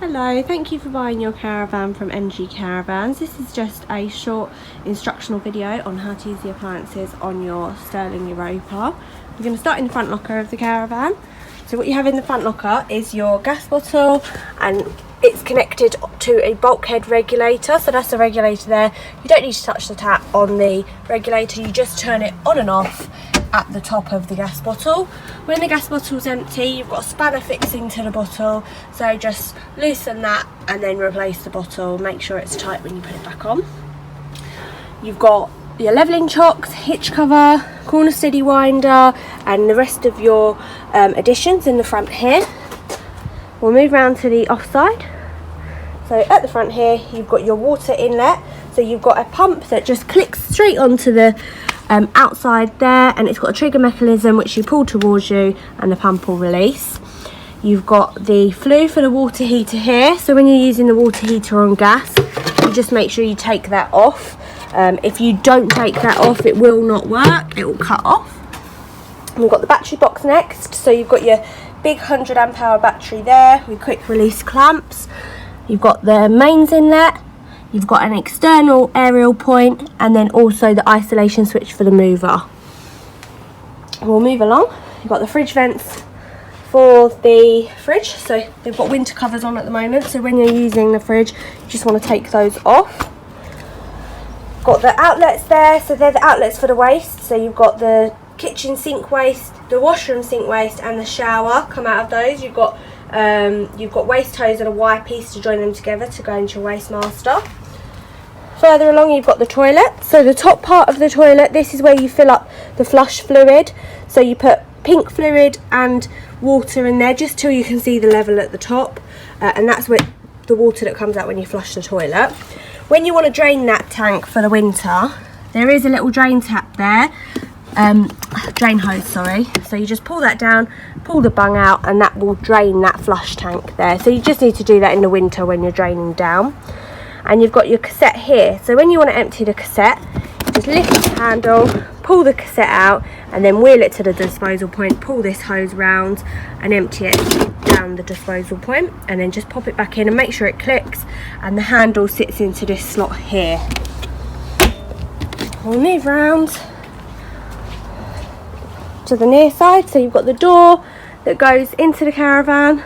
Hello, thank you for buying your caravan from NG Caravans. This is just a short instructional video on how to use the appliances on your Sterling Europa. We're going to start in the front locker of the caravan. So what you have in the front locker is your gas bottle, and it's connected to a bulkhead regulator. So that's the regulator there. You don't need to touch the tap on the regulator, you just turn it on and off at the top of the gas bottle. When the gas bottle's empty, you've got a spanner fixing to the bottle, so just loosen that and then replace the bottle. Make sure it's tight when you put it back on. You've got your levelling chocks, hitch cover, corner steady winder, and the rest of your additions in the front here. We'll move round to the offside. So at the front here, you've got your water inlet. So you've got a pump that just clicks straight onto the outside there, and it's got a trigger mechanism which you pull towards you and the pump will release. You've got the flue for the water heater here, so when you're using the water heater on gas, you just make sure you take that off. If you don't take that off, it will not work, it will cut off. And we've got the battery box next, so you've got your big 100 amp hour battery there with quick release clamps. You've got the mains inlet. You've got an external aerial point, and then also the isolation switch for the mover. We'll move along. You've got the fridge vents for the fridge, so they've got winter covers on at the moment, so when you're using the fridge you just want to take those off. Got the outlets there, so they're the outlets for the waste. So you've got the kitchen sink waste, the washroom sink waste, and the shower come out of those. You've got waste hose and a wire piece to join them together to go into your waste master. Further along you've got the toilet. So the top part of the toilet, this is where you fill up the flush fluid. So you put pink fluid and water in there just till you can see the level at the top, and that's where the water that comes out when you flush the toilet. When you want to drain that tank for the winter, there is a little drain tap there, drain hose, sorry. So you just pull that down, pull the bung out, and that will drain that flush tank there. So you just need to do that in the winter when you're draining down. And you've got your cassette here. So when you want to empty the cassette, just lift the handle, pull the cassette out, and then wheel it to the disposal point, pull this hose round and empty it down the disposal point, and then just pop it back in and make sure it clicks and the handle sits into this slot here. We'll move round to the near side. So you've got the door that goes into the caravan.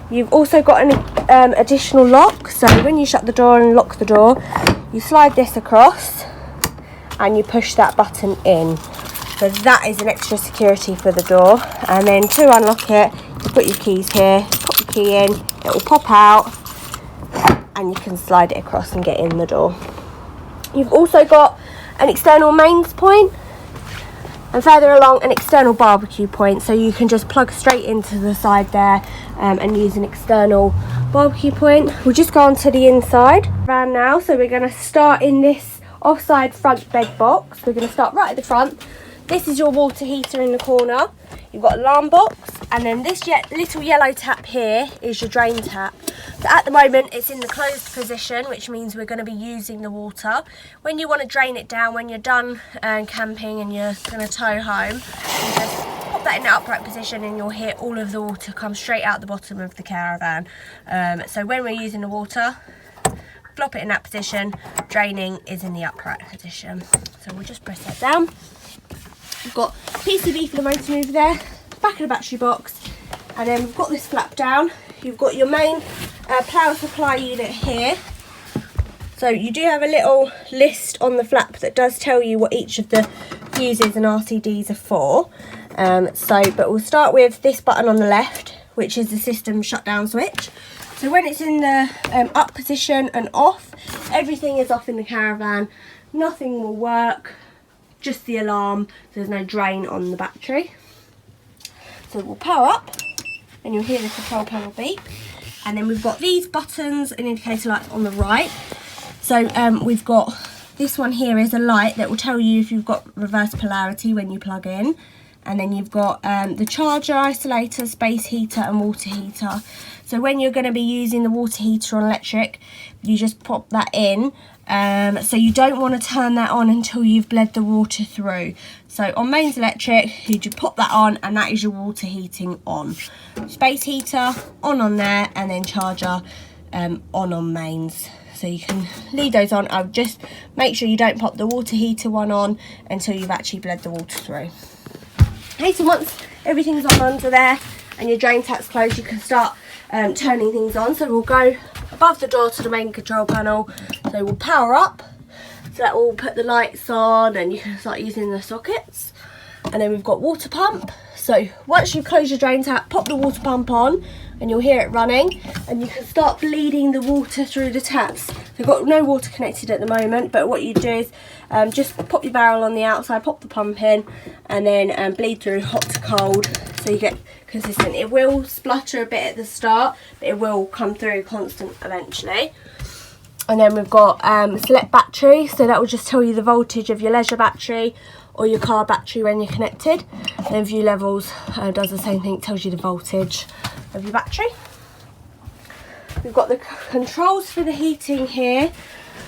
You've also got an additional lock, so when you shut the door and lock the door, you slide this across and you push that button in. So that is an extra security for the door. And then to unlock it, you put your keys here, pop your key in, it will pop out and you can slide it across and get in the door. You've also got an external mains point, and further along an external barbecue point, so you can just plug straight into the side there and use an external barbecue point. We'll just go on to the inside around now. So we're going to start in this offside front bed box. We're going to start right at the front. This is your water heater in the corner. You've got alarm box, and then this little yellow tap here is your drain tap. So at the moment it's in the closed position, which means we're going to be using the water. When you want to drain it down, when you're done camping and you're going to tow home, you just pop that in the upright position and you'll hear all of the water come straight out the bottom of the caravan. So when we're using the water, flop it in that position. Draining is in the upright position. So we'll just press that down. We've got PCB for the motor mover there, back of the battery box, and then we've got this flap down. You've got your main power supply unit here. So you do have a little list on the flap that does tell you what each of the fuses and RCDs are for. But we'll start with this button on the left, which is the system shutdown switch. So when it's in the up position and off, everything is off in the caravan. Nothing will work. Just the alarm, there's no drain on the battery. So we'll power up and you'll hear the control panel beep. And then we've got these buttons and indicator lights on the right. So we've got this one here is a light that will tell you if you've got reverse polarity when you plug in. and then you've got the charger, isolator, space heater and water heater. So when you're going to be using the water heater on electric, you just pop that in. So you don't want to turn that on until you've bled the water through. So on mains electric, you just pop that on and that is your water heating on. Space heater on there, and then charger on mains. So you can leave those on. I'll just make sure you don't pop the water heater one on until you've actually bled the water through. Okay, so once everything's on under there and your drain tap's closed, you can start turning things on. So we'll go above the door to the main control panel. So we'll power up. So that will put the lights on and you can start using the sockets. And then we've got water pump. So once you close your drain tap, pop the water pump on and you'll hear it running, and you can start bleeding the water through the taps. We've got no water connected at the moment, but what you do is just pop your barrel on the outside, pop the pump in, and then bleed through hot to cold so you get consistent. It will splutter a bit at the start, but it will come through constant eventually. And then we've got select battery, so that will just tell you the voltage of your leisure battery or your car battery when you're connected. And then view levels does the same thing, it tells you the voltage of your battery. We've got the controls for the heating here.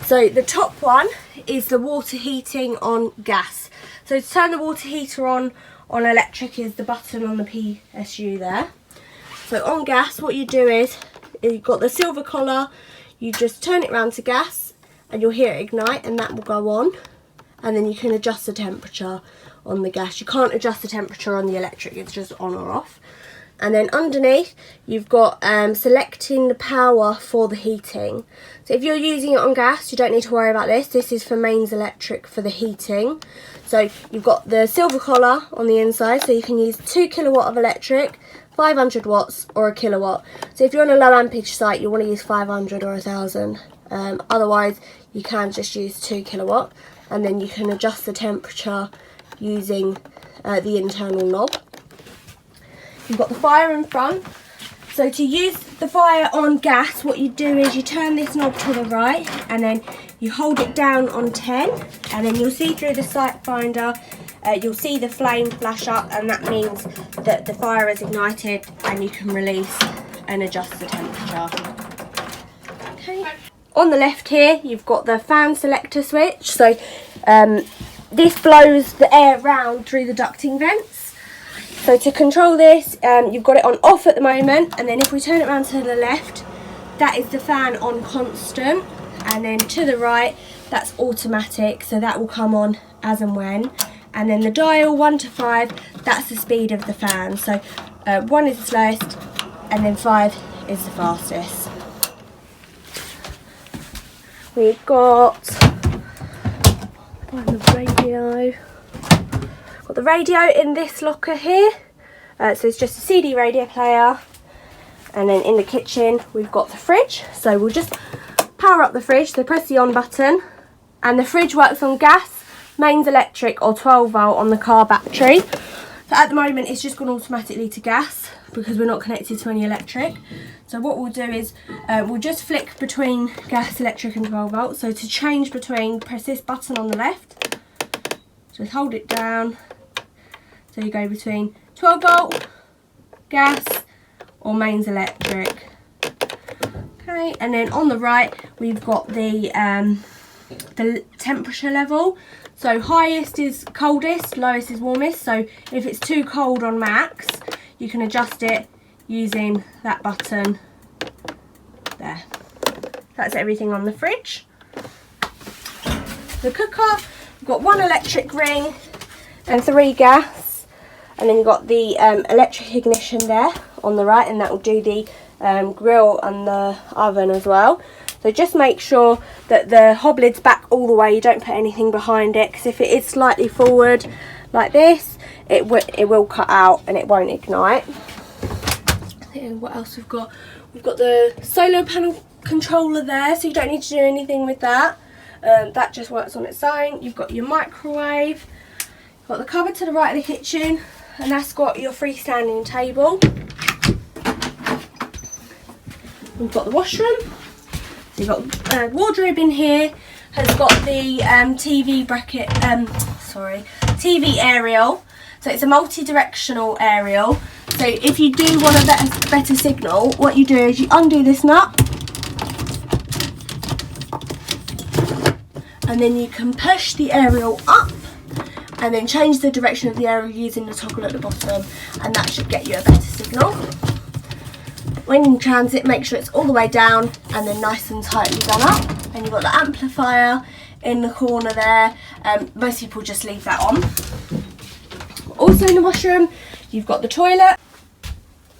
So the top one is the water heating on gas. So to turn the water heater on electric is the button on the PSU there. So on gas, what you do is you've got the silver collar, you just turn it round to gas and you'll hear it ignite and that will go on, and then you can adjust the temperature on the gas. You can't adjust the temperature on the electric, it's just on or off. And then underneath you've got selecting the power for the heating. So if you're using it on gas, you don't need to worry about this. This is for mains electric for the heating. So you've got the silver collar on the inside, so you can use 2 kilowatt of electric, 500 watts or a kilowatt. So if you're on a low ampage site, you want to use 500 or 1000. Otherwise you can just use 2 kilowatt, and then you can adjust the temperature using the internal knob. You've got the fire in front. So to use the fire on gas, what you do is you turn this knob to the right and then you hold it down on 10, and then you'll see through the sight finder, you'll see the flame flash up, and that means that the fire is ignited and you can release and adjust the temperature. Okay. On the left here, you've got the fan selector switch. So this blows the air round through the ducting vents. So to control this, you've got it on off at the moment, and then if we turn it around to the left, that is the fan on constant, and then to the right, that's automatic, so that will come on as and when. And then the dial 1 to 5, that's the speed of the fan. So 1 is the slowest, and then 5 is the fastest. We've got the radio. Got the radio in this locker here. So it's just a CD radio player. And then in the kitchen we've got the fridge. So we'll just power up the fridge. So press the on button, and the fridge works on gas, mains electric or 12 volt on the car battery. So at the moment it's just gone automatically to gas because we're not connected to any electric. So what we'll do is we'll just flick between gas, electric and 12 volt. So to change between, press this button on the left, just hold it down. So you go between 12 volt, gas or mains electric. Okay, and then on the right we've got the temperature level. So highest is coldest, lowest is warmest. So if it's too cold on max, you can adjust it using that button there. That's everything on the fridge. The cooker, we've got 1 electric ring and 3 gas. And then you've got the electric ignition there on the right, and that will do the grill and the oven as well. So just make sure that the hob lid's back all the way, you don't put anything behind it, because if it is slightly forward like this, it will cut out and it won't ignite. What else we've got? We've got the solar panel controller there, so you don't need to do anything with that. That just works on its own. You've got your microwave, you've got the cupboard to the right of the kitchen, and that's got your freestanding table. We've got the washroom. So you've got wardrobe in here, has got the TV bracket, TV aerial. So it's a multi-directional aerial. So if you do want a better signal, what you do is you undo this nut, and then you can push the aerial up and then change the direction of the aerial using the toggle at the bottom, and that should get you a better signal. When in transit, make sure it's all the way down and then nice and tightly done up. And you've got the amplifier in the corner there. Most people just leave that on. Also in the washroom, you've got the toilet.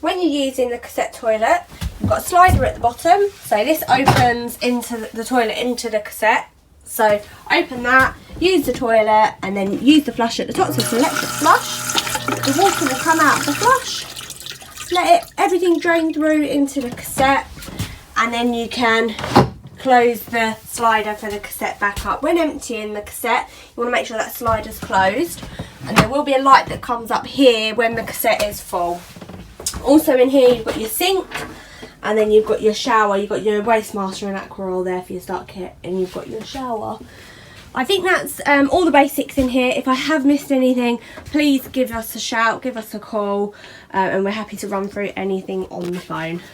When you're using the cassette toilet, you've got a slider at the bottom. So this opens into the toilet into the cassette. So open that, use the toilet, and then use the flush at the top. So it's an electric flush. The water will come out of the flush. Let everything drain through into the cassette, and then you can close the slider for the cassette back up. When emptying the cassette, you want to make sure that slider's closed, and there will be a light that comes up here when the cassette is full. Also in here you've got your sink, and then you've got your shower. You've got your Waste Master and Aqua Oil there for your start kit, and you've got your shower. I think that's all the basics in here. If I have missed anything, please give us a shout, give us a call, and we're happy to run through anything on the phone.